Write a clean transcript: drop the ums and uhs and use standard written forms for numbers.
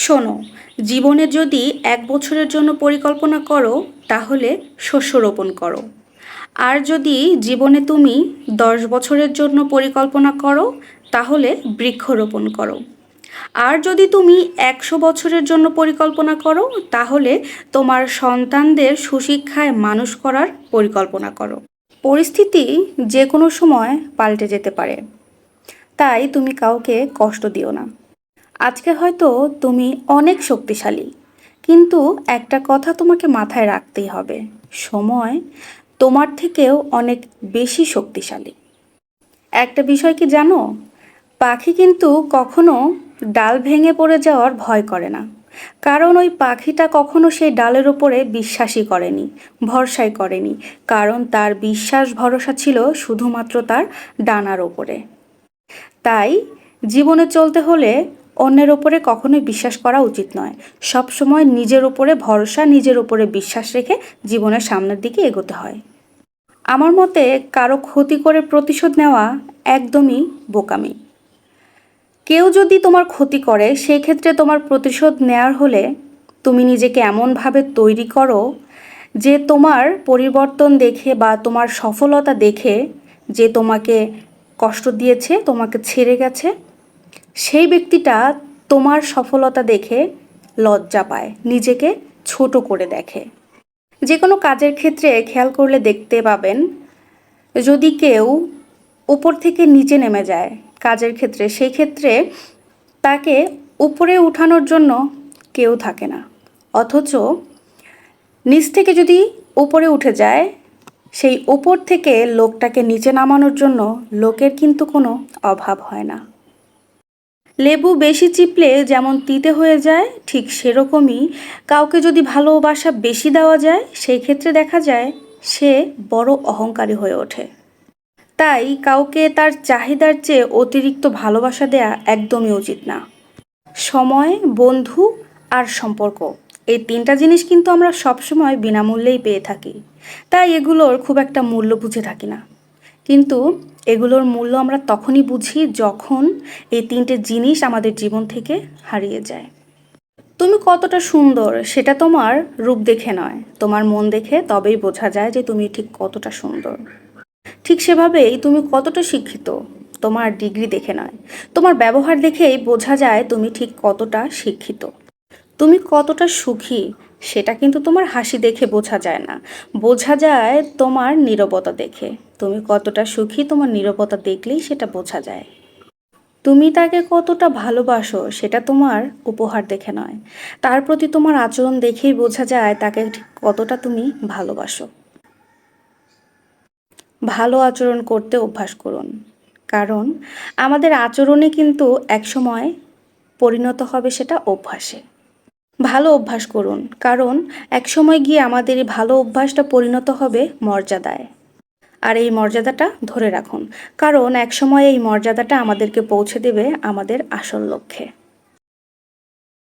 শোনো, জীবনে যদি ১ বছরের জন্য পরিকল্পনা করো তাহলে শস্য রোপণ করো। আর যদি জীবনে তুমি ১০ বছরের জন্য পরিকল্পনা করো তাহলে বৃক্ষরোপণ করো। আর যদি তুমি ১০০ বছরের জন্য পরিকল্পনা করো তাহলে তোমার সন্তানদের সুশিক্ষায় মানুষ করার পরিকল্পনা করো। পরিস্থিতি যে কোনো সময় পাল্টে যেতে পারে, তাই তুমি কাউকে কষ্ট দিও না। আজকে হয়তো তুমি অনেক শক্তিশালী, কিন্তু একটা কথা তোমাকে মাথায় রাখতেই হবে, সময় তোমার থেকেও অনেক বেশি শক্তিশালী। একটা বিষয় কি জানো, পাখি কিন্তু কখনো ডাল ভেঙে পড়ে যাওয়ার ভয় করে না, কারণ ওই পাখিটা কখনো সেই ডালের ওপরে বিশ্বাসই করেনি, ভরসাই করেনি, কারণ তার বিশ্বাস ভরসা ছিল শুধুমাত্র তার ডানার ওপরে। তাই জীবনে চলতে হলে অন্যের ওপরে কখনোই বিশ্বাস করা উচিত নয়। সব সময় নিজের ওপরে ভরসা, নিজের ওপরে বিশ্বাস রেখে জীবনের সামনের দিকে এগোতে হয়। আমার মতে কারো ক্ষতি করে প্রতিশোধ নেওয়া একদমই বোকামি। কেউ যদি তোমার ক্ষতি করে, সেই ক্ষেত্রে তোমার প্রতিশোধ নেওয়ার হলে তুমি নিজেকে এমনভাবে তৈরি করো যে তোমার পরিবর্তন দেখে বা তোমার সফলতা দেখে যে তোমাকে কষ্ট দিয়েছে, তোমাকে ছেড়ে গেছে, সেই ব্যক্তিটা তোমার সফলতা দেখে লজ্জা পায়, নিজেকে ছোট করে দেখে। যে কোনো কাজের ক্ষেত্রে খেয়াল করলে দেখতে পাবেন, যদি কেউ উপর থেকে নিচে নেমে যায় কাজের ক্ষেত্রে, সেই ক্ষেত্রে তাকে উপরে উঠানোর জন্য কেউ থাকে না। অথচ নিচ থেকে যদি উপরে উঠে যায়, সেই উপর থেকে লোকটাকে নিচে নামানোর জন্য লোকের কিন্তু কোনো অভাব হয় না। লেবু বেশি চিপলে যেমন তিতে হয়ে যায়, ঠিক সেরকমই কাউকে যদি ভালোবাসা বেশি দেওয়া যায়, সেই ক্ষেত্রে দেখা যায় সে বড় অহংকারী হয়ে ওঠে। তাই কাউকে তার চাহিদার চেয়ে অতিরিক্ত ভালোবাসা দেয়া একদমই উচিত না। সময়, বন্ধু আর সম্পর্ক, এই তিনটা জিনিস কিন্তু আমরা সবসময় বিনামূল্যেই পেয়ে থাকি, তাই এগুলোর খুব একটা মূল্য বুঝে থাকি না। কিন্তু এগুলোর মূল্য আমরা তখনই বুঝি যখন এই তিনটে জিনিস আমাদের জীবন থেকে হারিয়ে যায়। তুমি কতটা সুন্দর সেটা তোমার রূপ দেখে নয়, তোমার মন দেখে তবেই বোঝা যায় যে তুমি ঠিক কতটা সুন্দর। ঠিক সেভাবেই তুমি কতটা শিক্ষিত তোমার ডিগ্রি দেখে নয়, তোমার ব্যবহার দেখেই বোঝা যায় তুমি ঠিক কতটা শিক্ষিত। তুমি কতটা সুখী সেটা কিন্তু তোমার হাসি দেখে বোঝা যায় না, বোঝা যায় তোমার নীরবতা দেখে। তুমি কতটা সুখী তোমার নীরবতা দেখলেই সেটা বোঝা যায়। তুমি তাকে কতটা ভালোবাসো সেটা তোমার উপহার দেখে নয়, তার প্রতি তোমার আচরণ দেখেই বোঝা যায় তাকে ঠিক কতটা তুমি ভালোবাসো। ভালো আচরণ করতে অভ্যাস করুন, কারণ আমাদের আচরণে কিন্তু একসময় পরিণত হবে সেটা অভ্যাসে। ভালো অভ্যাস করুন, কারণ একসময় গিয়ে আমাদের এই ভালো অভ্যাসটা পরিণত হবে মর্যাদায়। আর এই মর্যাদাটা ধরে রাখুন, কারণ একসময় এই মর্যাদাটা আমাদেরকে পৌঁছে দেবে আমাদের আসল লক্ষ্যে।